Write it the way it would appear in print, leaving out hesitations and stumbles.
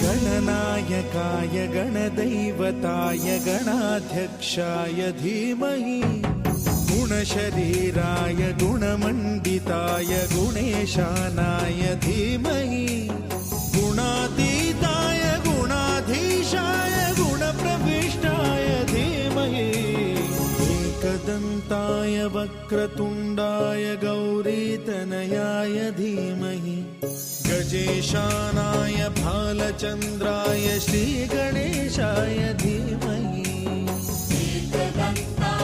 गणनायकाय गणदैवताय गणाध्यक्षाय धीमहि गुणशरीराय गुणमण्डिताय गुणेशानाय धीमहि गुणातीताय गुणाधीशाय गुणप्रविष्टाय धीमहि एकदन्ताय वक्रतुण्डाय गौरीतनयाय धीमहि गजेशानाय भालचन्द्राय श्रीगणेशाय धीमहि एकदन्ताय